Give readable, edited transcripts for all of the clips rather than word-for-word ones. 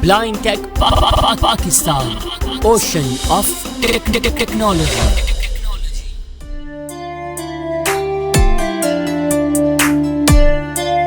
Blind Tech Pakistan, Ocean of Technology.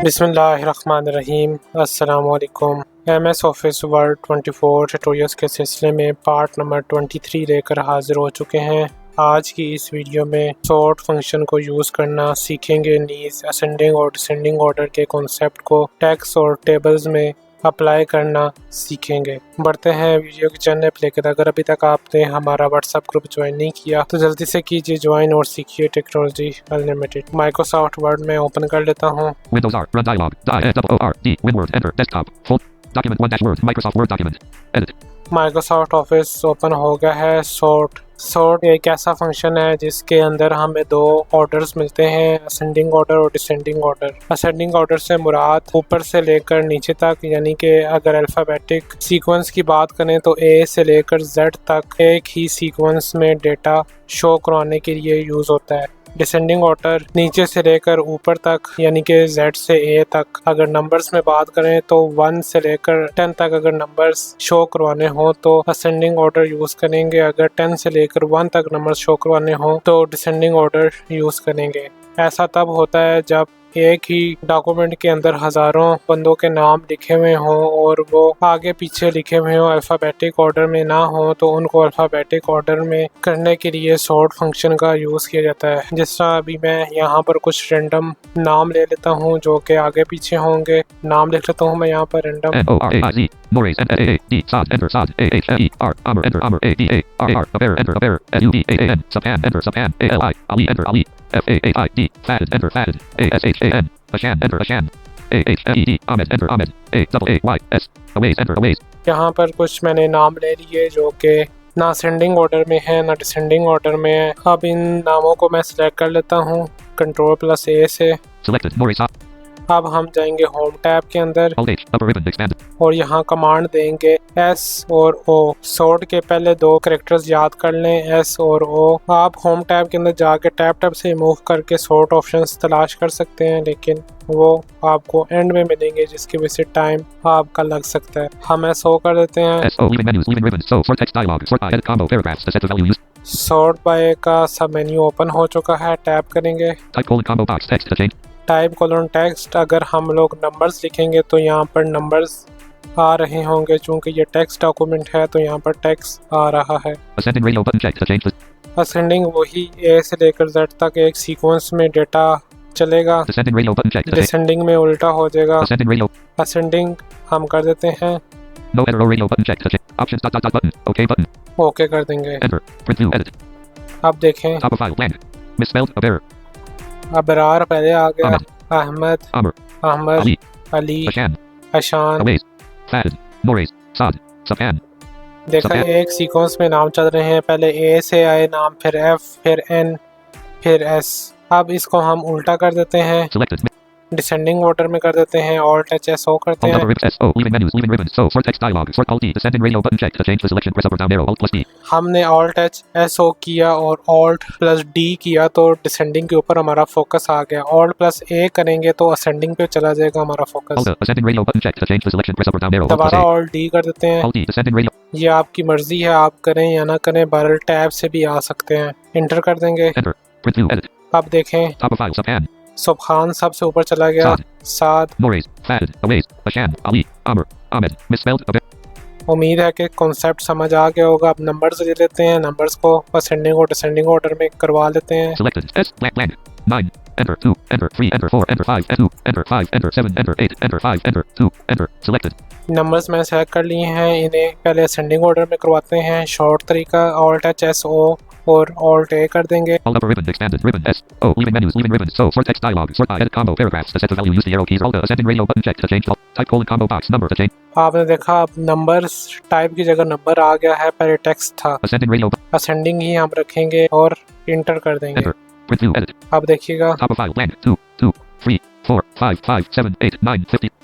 बिस्मिल्लाहिर्रहमानिर्रहीम। अस्सलामुअलैकुम। MS office word 24 tutorials के सिलसिले में पार्ट नंबर 23 लेकर हाजिर हो चुके हैं। आज की इस वीडियो में सॉर्ट फंक्शन को यूज़ करना सीखेंगे। नीज असेंडिंग और डिसेंडिंग ऑर्डर के कॉन्सेप्ट को टेक्स्ट और टेबल्स में अप्लाई करना सीखेंगे। बढ़ते हैं वीडियो की चैनल पे लेकर। अगर अभी तक आपने हमारा व्हाट्सएप ग्रुप ज्वाइन नहीं किया तो जल्दी से कीजिए ज्वाइन और सीखिए टेक्नोलॉजी अनलिमिटेड। माइक्रोसॉफ्ट वर्ड में ओपन कर लेता हूँ। Windows R, run dialog, WORD, WinWord, enter, desktop, full, document 1-word, Microsoft Word document, edit. Microsoft office open हो गया है। सॉर्ट एक ऐसा फंक्शन है जिसके अंदर हमें दो ऑर्डर्स मिलते हैं, असेंडिंग ऑर्डर और डिसेंडिंग ऑर्डर। असेंडिंग ऑर्डर से मुराद ऊपर से लेकर नीचे तक, यानी कि अगर अल्फ़ाबेटिक सीक्वेंस की बात करें तो ए से लेकर जेड तक एक ही सीक्वेंस में डेटा शो करवाने के लिए यूज़ होता है। डिसेंडिंग ऑर्डर नीचे से लेकर ऊपर तक, यानी कि Z से A तक। अगर नंबर्स में बात करें तो 1 से लेकर 10 तक अगर नंबर्स शो करवाने हो तो असेंडिंग ऑर्डर यूज़ करेंगे। अगर 10 से लेकर 1 तक नंबर्स शो करवाने हो तो डिसेंडिंग ऑर्डर यूज़ करेंगे। ऐसा तब होता है जब एक ही डॉक्यूमेंट के अंदर हज़ारों बंदों के नाम लिखे हुए हों और वो आगे पीछे लिखे हुए हों, अल्फ़ाबेटिक ऑर्डर में ना हो, तो उनको अल्फ़ाबेटिक ऑर्डर में करने के लिए सॉर्ट फंक्शन का यूज़ किया जाता है। जिस तरह अभी मैं यहाँ पर कुछ रैंडम नाम ले लेता हूँ जो कि आगे पीछे होंगे। नाम लिख लेता हूँ मैं यहाँ पर random. NORAIZ, Noraiz, NAAD, SOD, enter, SOD, AHLER, Amr, enter, Amr, ADA, RR, Aver, enter, Aver, LUBAAN, Subhan, enter, Subhan, ALI, Ali, enter, Ali, FAAID, Fadid, enter, Fadid, ASHAN, Ashan, enter, Ashan, AHLED, Ahmed, enter, Ahmed, AAAYS, Aways, enter, Aways। यहाँ पर कुछ मैंने नाम ले लिए जो कि ना असेंडिंग ऑर्डर में है ना डिसेंडिंग ऑर्डर में है। अब इन नामों को मैं सिलेक्ट कर लेता हूँ Ctrl+A से। Selected, Noraiz, अब हम जाएंगे होम टैब के अंदर Alt H, upper ribbon, expanded, और यहाँ कमांड देंगे S और O। सॉर्ट के पहले दो कैरेक्टर्स याद कर लें, S और O। आप होम टैब के अंदर जाके टैब से मूव करके सॉर्ट ऑप्शंस तलाश कर सकते हैं, लेकिन वो आपको एंड में मिलेंगे जिसकी वजह से टाइम आपका लग सकता है। हम SO कर देते हैं। SO, leaving menus, leaving ribbon, so, sort text dialog, sort by edit combo paragraphs, to set the value used, sort by का सब मेन्यू ओपन हो चुका है। टैब करेंगे, type colon combo box, text to change, type colon text. अगर हम लोग numbers लिखेंगे तो यहाँ पर नंबर्स आ रहे होंगे, चूंकि ये टेक्स्ट डॉक्यूमेंट है तो यहाँ पर टेक्स्ट आ रहा है। ascending radio button check to change the, ascending वही A से लेकर Z तक एक सीक्वेंस में डेटा चलेगा। descending radio button check to change, descending में उल्टा हो जाएगा। ascending radio, असेंडिंग हम कर देते हैं, no error radio button check to change, options dot button, OK button, okay कर देंगे। enter, print view, edit, अब देखें top of file, blank, misspelled, Aver, Abrar पहले आ गया, Ahmed, Amr, Ahmed, Ali, Ali, Ashan, Ashan. Aways, Fadid, Noraiz, SOD, Subhan, देखा Subhan, एक sequence में नाम चल रहे हैं, पहले A से आए नाम, फिर F, फिर N, फिर S। अब इसको हम उल्टा कर देते हैं, selected, डिसेंडिंग ऑर्डर में कर देते हैं। Alt H S O करते Alt हैं। upper ribbon, SO, leaving menus, leaving ribbon, so, sort text dialog, sort Alt D, descending radio button check to change the selection, press up or down arrow, Alt+D, हमने Alt H S O किया और Alt+D किया तो descending के ऊपर हमारा focus आ गया। Alt+A करेंगे तो असेंडिंग पे चला जाएगा हमारा focus. Alt, ascending radio button check to change the selection, press up or down arrow, दोबारा Alt+A, Alt D कर देते हैं। Alt D, descending radio, ये आपकी मर्जी है, आप करें या ना करें। बरल टैब से भी आ सकते हैं। इंटर कर देंगे। enter, print view, edit, अब देखें top of file, Subhan, सुबहान सबसे ऊपर चला गया। साद, Noraiz, Fadid, Aways, Ashan, Ali, Amr, Ahmed, misspelled, Aver, उम्मीद है कि कॉन्सेप्ट समझ आ गया होगा। अब नंबर्स ले लेते हैं, नंबर्स को असेंडिंग और डिसेंडिंग ऑर्डर में करवा लेते हैं। selected, S, blank, blank, 9, enter, 2, enter, 3, enter, 4, enter, 5, enter, 2, enter, 5, enter, 7, enter, 8, enter, 5, enter, 2, enter, selected, numbers मैंने सेलेक्ट कर लिए हैं, इन्हें पहले असेंडिंग ऑर्डर में करवाते हैं। शॉर्ट तरीका Alt H S O और Alt A कर देंगे। Alt upper ribbon, expanded, ribbon, S, O, leaving menus, leaving ribbon, so, sort text dialog, sort by edit combo paragraphs, to set the value, use the arrow keys, Alt, ascending radio button check to change, type colon combo box, number to change, आपने देखा अब numbers type की जगह number आ गया है, पहले text था। ascending radio, ascending ही हम रखेंगे और इंटर कर देंगे। enter, print view, edit, अब देखिएगा top of file, blank, 2, 2, 3, 4, 5, 5, 7, 8, 9, 50,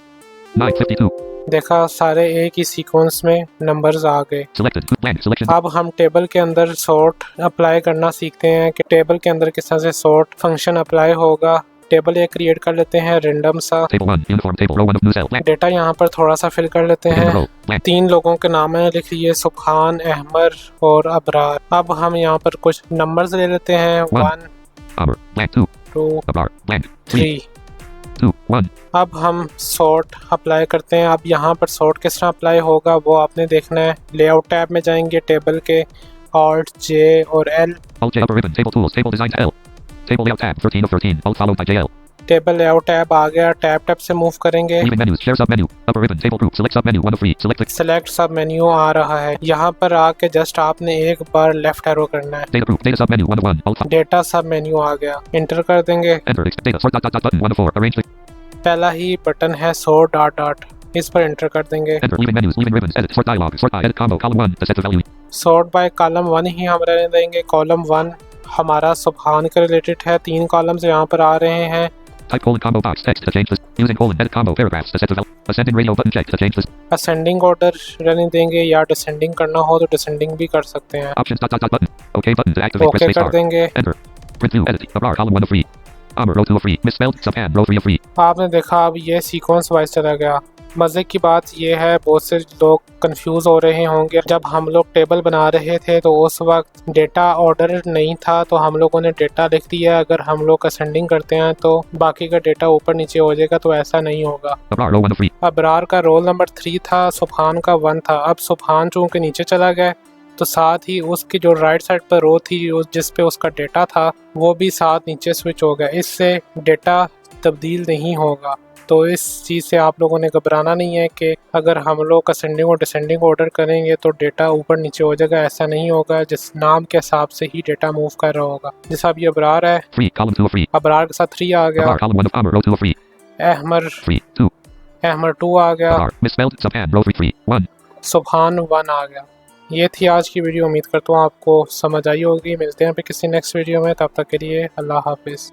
952, देखा सारे एक ही सीक्वेंस में नंबर्स आ गए। selected, blank, selection, अब हम टेबल के अंदर सॉर्ट अप्लाई करना सीखते हैं कि टेबल के अंदर किस तरह से सॉर्ट फंक्शन अप्लाई होगा। टेबल एक क्रिएट कर लेते हैं रेंडम सा। Table 1, uniform table, row 1 of new cell, blank. Data यहाँ पर थोड़ा सा फिल कर लेते Within the हैं। row, blank. 3 लोगों के नाम है, लिख लीजिए सुबहान, अहमर और अबरार। अब हम यहाँ पर कुछ नंबर्स ले लेते हैं। 1 Amr, blank 2, 2 Abrar, blank 3, 3। 2, 1. अब हम सॉर्ट अप्लाई करते हैं। अब यहाँ पर सॉर्ट किस तरह अप्लाई होगा वो आपने देखना है। लेआउट टैब में जाएंगे, टेबल के Alt J और L। Alt J upper ribbon, table tools, table design L. Table layout tab 13 of 13, Alt followed by JL. Table layout tab आ गया, टैब से मूव करेंगे। Leaving menus, share sub menu, upper ribbon, table group, select sub menu 1 of 3, select click. Select सब menu आ रहा है। यहाँ पर आके जस्ट आपने एक बार लेफ्ट एरो करना है। Data group, data sub menu 1 of 1, Alt data सब मेन्यू आ गया, इंटर कर देंगे। enter, data sort dot button 1 of 4, arrange click. पहला ही बटन है sort डॉट, इस पर इंटर कर देंगे। Enter, leaving menus, leaving ribbons, edit, sort dialog, sort by, edit combo, column 1, to set the value. Sort by column 1 ही हम रहने देंगे। Column 1 हमारा सुबहान के रिलेटेड है। 3 कॉलम्स यहाँ पर आ रहे हैं। Type colon combo box text to change this. Using colon edit combo paragraphs to set the value. Ascending radio button check to change this. Ascending order रहने देंगे या डिसेंडिंग करना हो तो डिसेंडिंग भी कर सकते हैं। Options dot button. OK button to activate. Press okay space कर bar. देंगे। Enter. Print view edit. Abrar column 1 of 3. Amr row 2 of 3. Misspelled. Subhan row 3 of 3. आपने देखा अब ये सीक्वेंस वाइज चला गया। मज़े की बात ये है, बहुत से लोग कंफ्यूज हो रहे होंगे। जब हम लोग टेबल बना रहे थे तो उस वक्त डेटा ऑर्डर नहीं था, तो हम लोगों ने डेटा लिख दिया। अगर हम लोग असेंडिंग करते हैं तो बाकी का डेटा ऊपर नीचे हो जाएगा, तो ऐसा नहीं होगा। Abrar row 1 of 3. अबरार का रोल नंबर 3 था, सुबहान का 1 था। अब सुबहान चूँकि नीचे चला गया तो साथ ही उसकी जो राइट साइड पर रो थी जिस पे उसका डेटा था वो भी साथ नीचे स्विच हो गया। इससे डेटा तब्दील नहीं होगा। तो इस चीज़ से आप लोगों ने घबराना नहीं है कि अगर हम लोग असेंडिंग और डिसेंडिंग ऑर्डर करेंगे तो डेटा ऊपर नीचे हो जाएगा, ऐसा नहीं होगा। जिस नाम के हिसाब से ही डेटा मूव कर रहा होगा। जैसा अब ये अबरार है, 3 column 2 of 3. अबरार के साथ 3 आ गया। Abrar column 1 of Amr row 2 of 3. Ahmar 3 2. 2 आ गया। Abrar misspelled. Subhan row 3 3 1. सुबहान 1 आ गया। ये थी आज की वीडियो। उम्मीद करता हूँ आपको समझ आई होगी। मिलते हैं फिर किसी नेक्स्ट वीडियो में, तब तक के लिए अल्लाह हाफिज़।